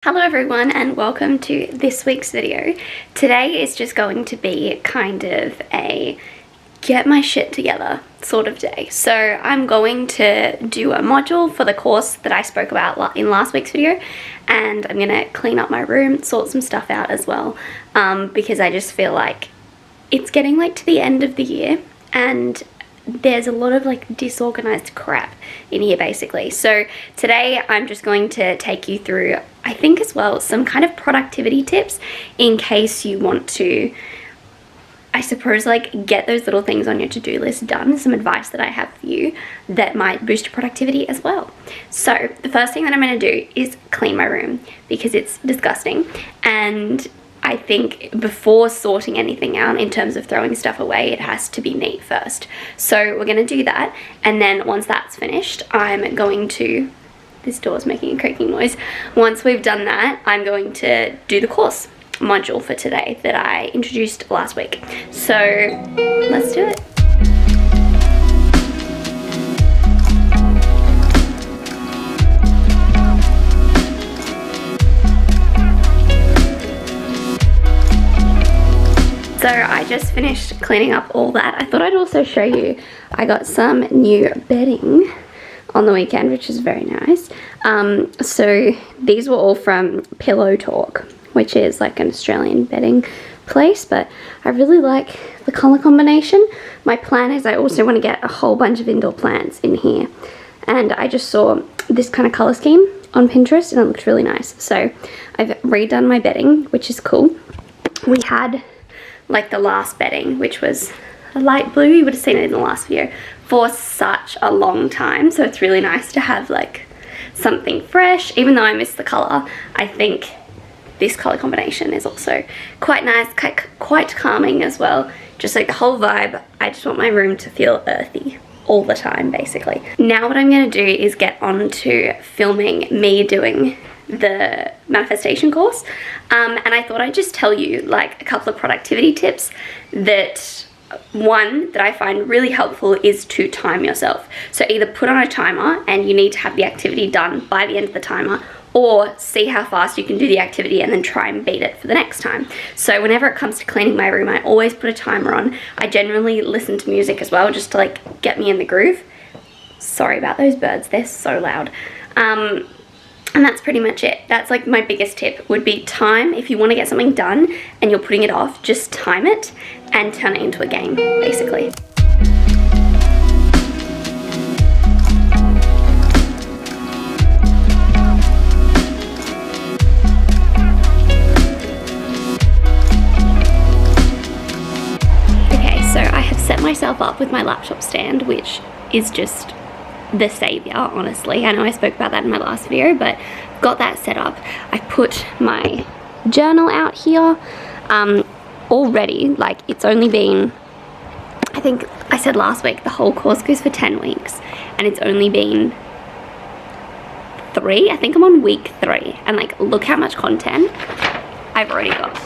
Hello everyone and welcome to this week's video. Today is just going to be kind of a get my shit together sort of day. So I'm going to do a module for the course that I spoke about in last week's video, and I'm gonna clean up my room, sort some stuff out as well, because I just feel like it's getting like to the end of the year and there's a lot of like disorganized crap in here basically. So today I'm just going to take you through, I think as well, some kind of productivity tips in case you want to, I suppose, like get those little things on your to-do list done. Some advice that I have for you that might boost your productivity as well. So the first thing that I'm going to do is clean my room because it's disgusting, and I think before sorting anything out in terms of throwing stuff away, it has to be neat first. So we're going to do that, and then once that's finished, I'm going to, this door's making a creaking noise. Once we've done that, I'm going to do the course module for today that I introduced last week. So let's do it. So I just finished cleaning up all that. I thought I'd also show you, I got some new bedding on the weekend, which is very nice. So these were all from Pillow Talk, which is like an Australian bedding place, but I really like the color combination. My plan is I also want to get a whole bunch of indoor plants in here, and I just saw this kind of color scheme on Pinterest and it looked really nice. So I've redone my bedding, which is cool. We had like the last bedding, which was a light blue, you would have seen it in the last video, for such a long time. So it's really nice to have like something fresh. Even though I miss the color, I think this color combination is also quite nice, quite calming as well. Just like the whole vibe. I just want my room to feel earthy all the time basically. Now what I'm going to do is get on to filming me doing the manifestation course, and I thought I'd just tell you like a couple of productivity tips. That one that I find really helpful is to time yourself. So either put on a timer and you need to have the activity done by the end of the timer, or see how fast you can do the activity and then try and beat it for the next time. So whenever it comes to cleaning my room, I always put a timer on. I generally listen to music as well, just to like get me in the groove. Sorry about those birds, they're so loud. And that's pretty much it. That's like my biggest tip would be time. If you want to get something done and you're putting it off, just time it and turn it into a game, basically. Okay, so I have set myself up with my laptop stand, which is just the savior, honestly. I know I spoke about that in my last video, but got that set up. I put my journal out here. Already, like, it's only been, I think I said last week the whole course goes for 10 weeks and it's only been 3. I think I'm on week 3, and like look how much content I've already got.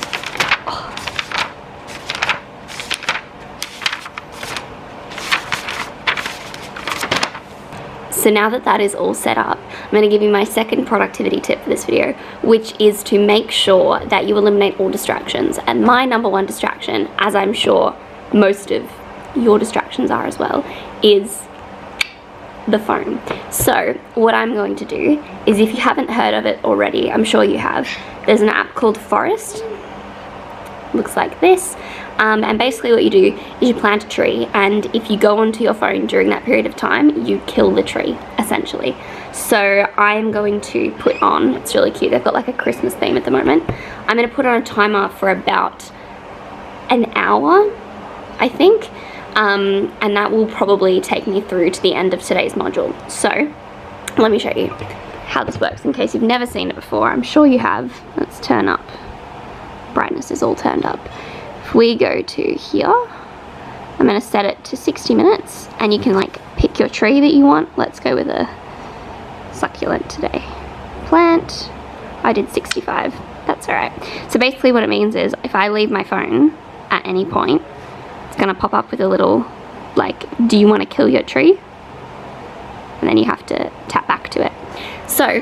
So now that that is all set up, I'm going to give you my second productivity tip for this video, which is to make sure that you eliminate all distractions. And my number one distraction, as I'm sure most of your distractions are as well, is the phone. So what I'm going to do is, if you haven't heard of it already, I'm sure you have, there's an app called Forest. Looks like this. And basically what you do is you plant a tree, and if you go onto your phone during that period of time, you kill the tree, essentially. So I'm going to put on, it's really cute, they've got like a Christmas theme at the moment. I'm going to put on a timer for about an hour, I think, and that will probably take me through to the end of today's module. So let me show you how this works in case you've never seen it before. I'm sure you have. Let's turn up. Brightness is all turned up. If we go to here, I'm going to set it to 60 minutes, and you can like pick your tree that you want. Let's go with a succulent today. Plant. I did 65. That's alright. So basically what it means is, if I leave my phone at any point, it's going to pop up with a little like, do you want to kill your tree? And then you have to tap back to it. So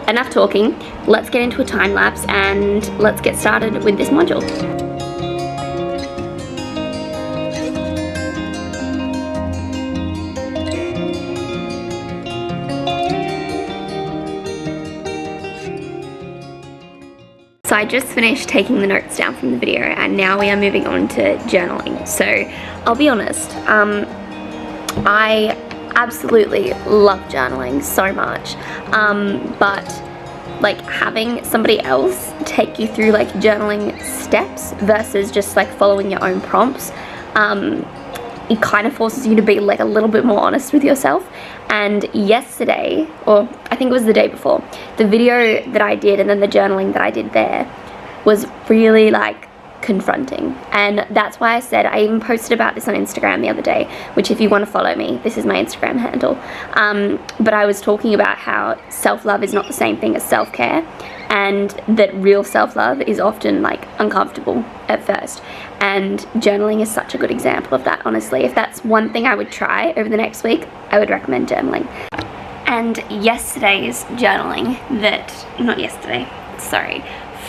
enough talking. Let's get into a time lapse and let's get started with this module. So I just finished taking the notes down from the video and now we are moving on to journaling. So I'll be honest, I absolutely love journaling so much, but like having somebody else take you through like journaling steps versus just like following your own prompts, it kind of forces you to be like a little bit more honest with yourself. And yesterday, or I think it was the day before, the video that I did and then the journaling that I did there was really like confronting. And that's why I said, I even posted about this on Instagram the other day, which if you want to follow me, this is my Instagram handle. But I was talking about how self-love is not the same thing as self-care, and that real self-love is often like uncomfortable at first. And journaling is such a good example of that, honestly. If that's one thing I would try over the next week, I would recommend journaling. And yesterday's journaling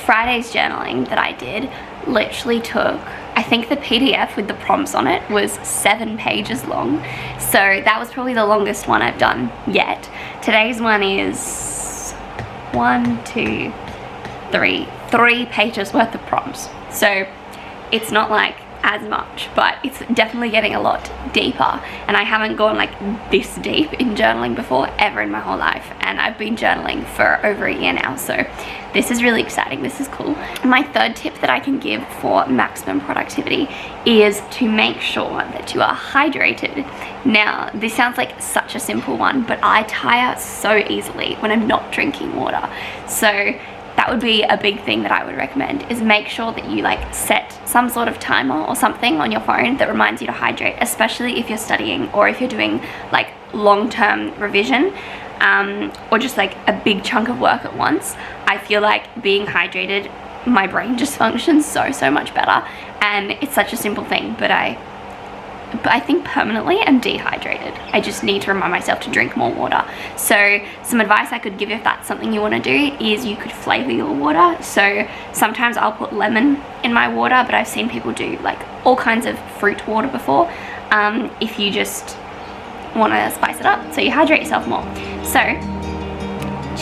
Friday's journaling that I did literally took, I think the PDF with the prompts on it was 7 pages long. So that was probably the longest one I've done yet. Today's one is 3 pages worth of prompts. So it's not like as much, but it's definitely getting a lot deeper. And I haven't gone like this deep in journaling before ever in my whole life. And I've been journaling for over a year now. So this is really exciting. This is cool. My third tip that I can give for maximum productivity is to make sure that you are hydrated. Now, this sounds like such a simple one, but I tire so easily when I'm not drinking water. So that would be a big thing that I would recommend, is make sure that you like set some sort of timer or something on your phone that reminds you to hydrate, especially if you're studying or if you're doing like long-term revision, or just like a big chunk of work at once. I feel like being hydrated, my brain just functions so much better, and it's such a simple thing, but I think permanently I'm dehydrated. I just need to remind myself to drink more water. So some advice I could give if that's something you want to do is you could flavor your water. So sometimes I'll put lemon in my water, but I've seen people do like all kinds of fruit water before, if you just want to spice it up so you hydrate yourself more. So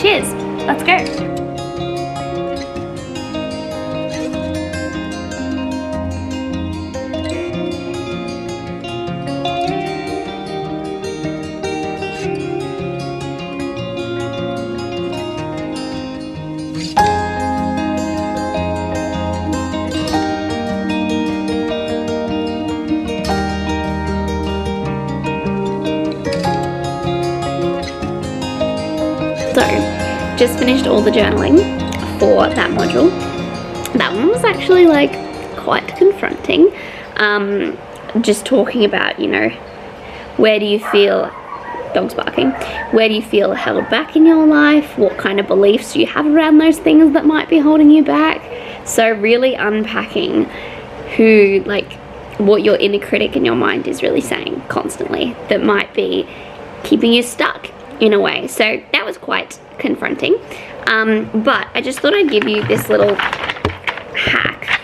cheers, let's go. So, just finished all the journaling for that module. That one was actually like quite confronting. Just talking about, you know, where do you feel, dog's barking, where do you feel held back in your life? What kind of beliefs do you have around those things that might be holding you back? So really unpacking who, like, what your inner critic in your mind is really saying constantly that might be keeping you stuck in a way. So that was quite confronting, but I just thought I'd give you this little hack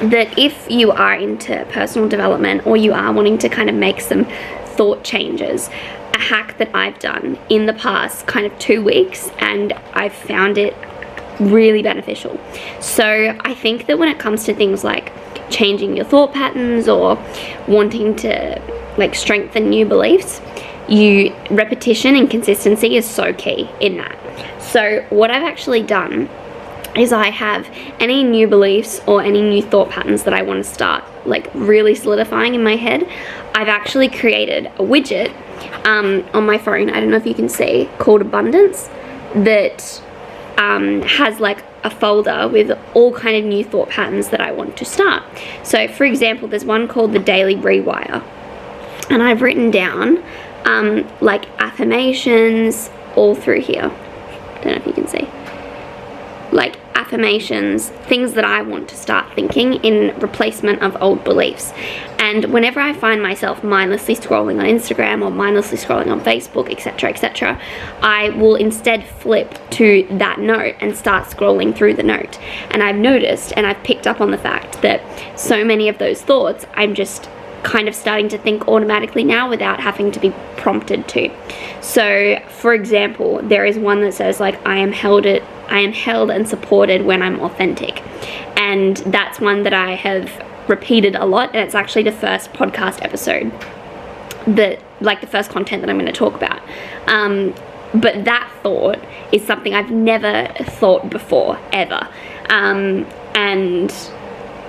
that if you are into personal development or you are wanting to kind of make some thought changes, a hack that I've done in the past kind of 2 weeks, and I've found it really beneficial. So I think that when it comes to things like changing your thought patterns or wanting to like strengthen new beliefs, repetition and consistency is so key in that. So what I've actually done is I have any new beliefs or any new thought patterns that I want to start like really solidifying in my head, I've actually created a widget on my phone, I don't know if you can see, called Abundance, that has like a folder with all kind of new thought patterns that I want to start. So for example, there's one called the Daily Rewire, and I've written down like affirmations all through here. Don't know if you can see, like affirmations, things that I want to start thinking in replacement of old beliefs. And And whenever I find myself mindlessly scrolling on Instagram or mindlessly scrolling on Facebook, etc., etc., I will instead flip to that note and start scrolling through the note. And I've noticed, and I've picked up on the fact that so many of those thoughts I'm just kind of starting to think automatically now without having to be prompted to. So, for example, there is one that says like, I am held and supported when I'm authentic. And that's one that I have repeated a lot, and it's actually the first podcast episode, the first content that I'm going to talk about. But that thought is something I've never thought before, ever. And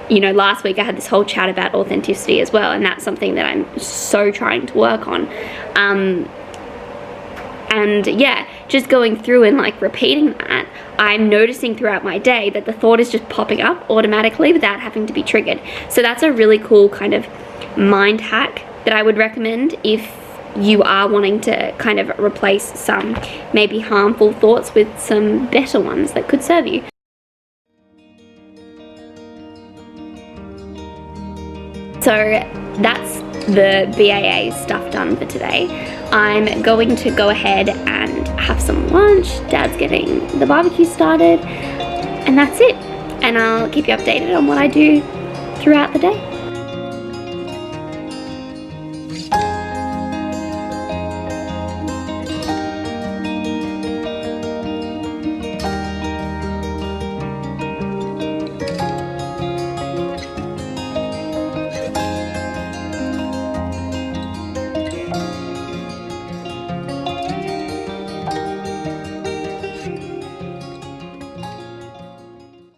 you know, last week I had this whole chat about authenticity as well, and that's something that I'm so trying to work on. And yeah, just going through and like repeating that, I'm noticing throughout my day that the thought is just popping up automatically without having to be triggered. So that's a really cool kind of mind hack that I would recommend if you are wanting to kind of replace some maybe harmful thoughts with some better ones that could serve you. So that's the BAA stuff done for today. I'm going to go ahead and have some lunch. Dad's getting the barbecue started, and that's it. And I'll keep you updated on what I do throughout the day.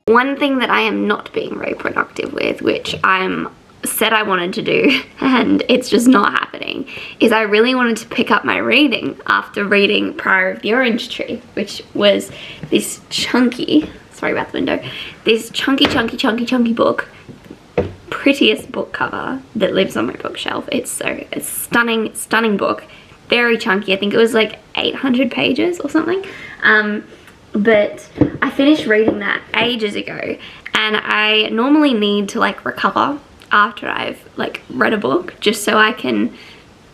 One thing that I am not being very productive with, which I'm said I wanted to do and it's just not happening, is I really wanted to pick up my reading after reading Priory of the Orange Tree, which was this chunky, sorry about the window, this chunky book, prettiest book cover that lives on my bookshelf. It's a stunning book, very chunky. I think it was like 800 pages or something. But I finished reading that ages ago, and I normally need to like recover after I've like read a book, just so I can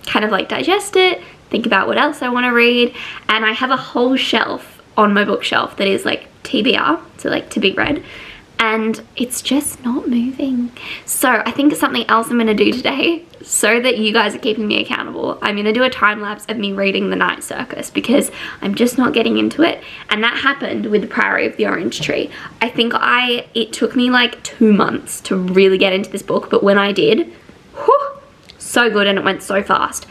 kind of like digest it, think about what else I want to read. And I have a whole shelf on my bookshelf that is like TBR, so like to be read, and it's just not moving. So I think it's something else I'm going to do today, so that you guys are keeping me accountable. I'm going to do a time lapse of me reading The Night Circus, because I'm just not getting into it. And that happened with The Priory of the Orange Tree. I think it took me like 2 months to really get into this book, but when I did, whew, so good, and it went so fast.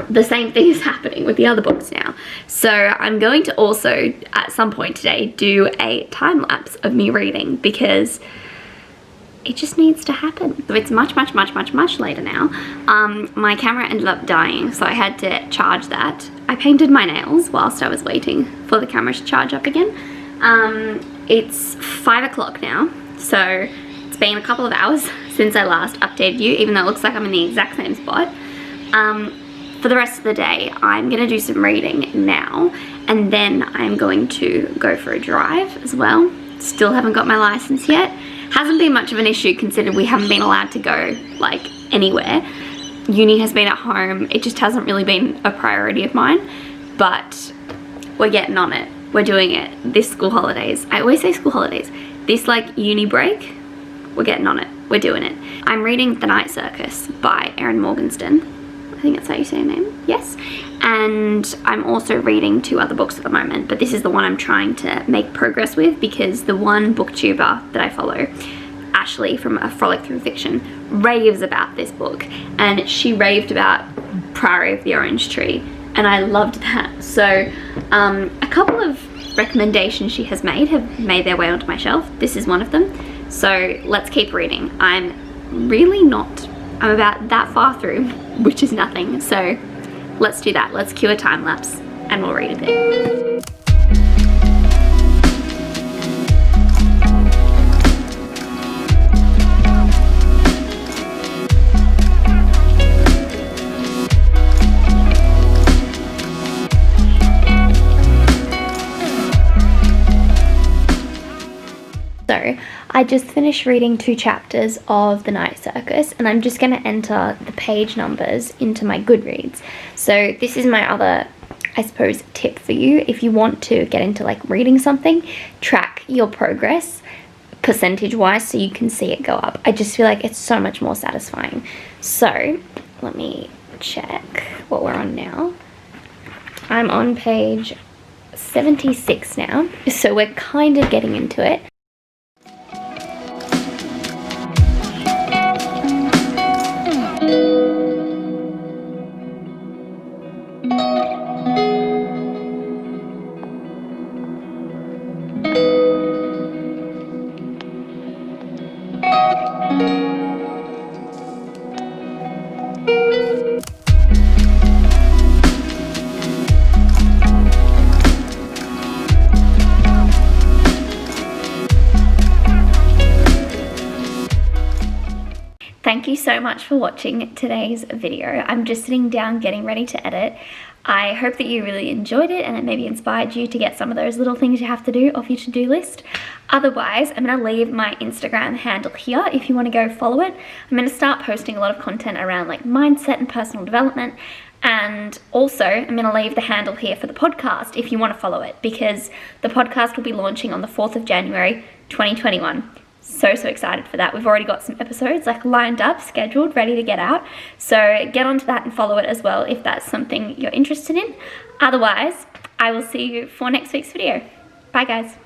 The same thing is happening with the other books now. So I'm going to also, at some point today, do a time lapse of me reading, because it just needs to happen. So it's much later now. My camera ended up dying, so I had to charge that. I painted my nails whilst I was waiting for the camera to charge up again. It's 5 o'clock now, so it's been a couple of hours since I last updated you, even though it looks like I'm in the exact same spot. For the rest of the day, I'm gonna do some reading now, and then I'm going to go for a drive as well. Still haven't got my license yet. Hasn't been much of an issue, considering we haven't been allowed to go like anywhere. Uni has been at home. It just hasn't really been a priority of mine, but we're getting on it. We're doing it this school holidays. I always say school holidays. This like uni break, we're getting on it. We're doing it. I'm reading The Night Circus by Erin Morgenstern. I think that's how you say her name, yes. And I'm also reading 2 other books at the moment, but this is the one I'm trying to make progress with, because the one booktuber that I follow, Ashley from A Frolic Through Fiction, raves about this book, and she raved about Priory of the Orange Tree, and I loved that. So a couple of recommendations she has made have made their way onto my shelf. This is one of them. So let's keep reading. I'm about that far through, which is nothing. So let's do that. Let's cue a time lapse and we'll read a bit. So I just finished reading 2 chapters of The Night Circus, and I'm just going to enter the page numbers into my Goodreads. So this is my other, I suppose, tip for you. If you want to get into like reading something, track your progress percentage wise so you can see it go up. I just feel like it's so much more satisfying. So let me check what we're on now. I'm on page 76 now, so we're kind of getting into it. Thank you so much for watching today's video. I'm just sitting down getting ready to edit. I hope that you really enjoyed it and it maybe inspired you to get some of those little things you have to do off your to-do list. Otherwise, I'm going to leave my Instagram handle here if you want to go follow it. I'm going to start posting a lot of content around like mindset and personal development. And also, I'm going to leave the handle here for the podcast if you want to follow it, because the podcast will be launching on the 4th of January, 2021. So excited for that. We've already got some episodes like lined up, scheduled, ready to get out. So get onto that and follow it as well if that's something you're interested in. Otherwise, I will see you for next week's video. Bye guys.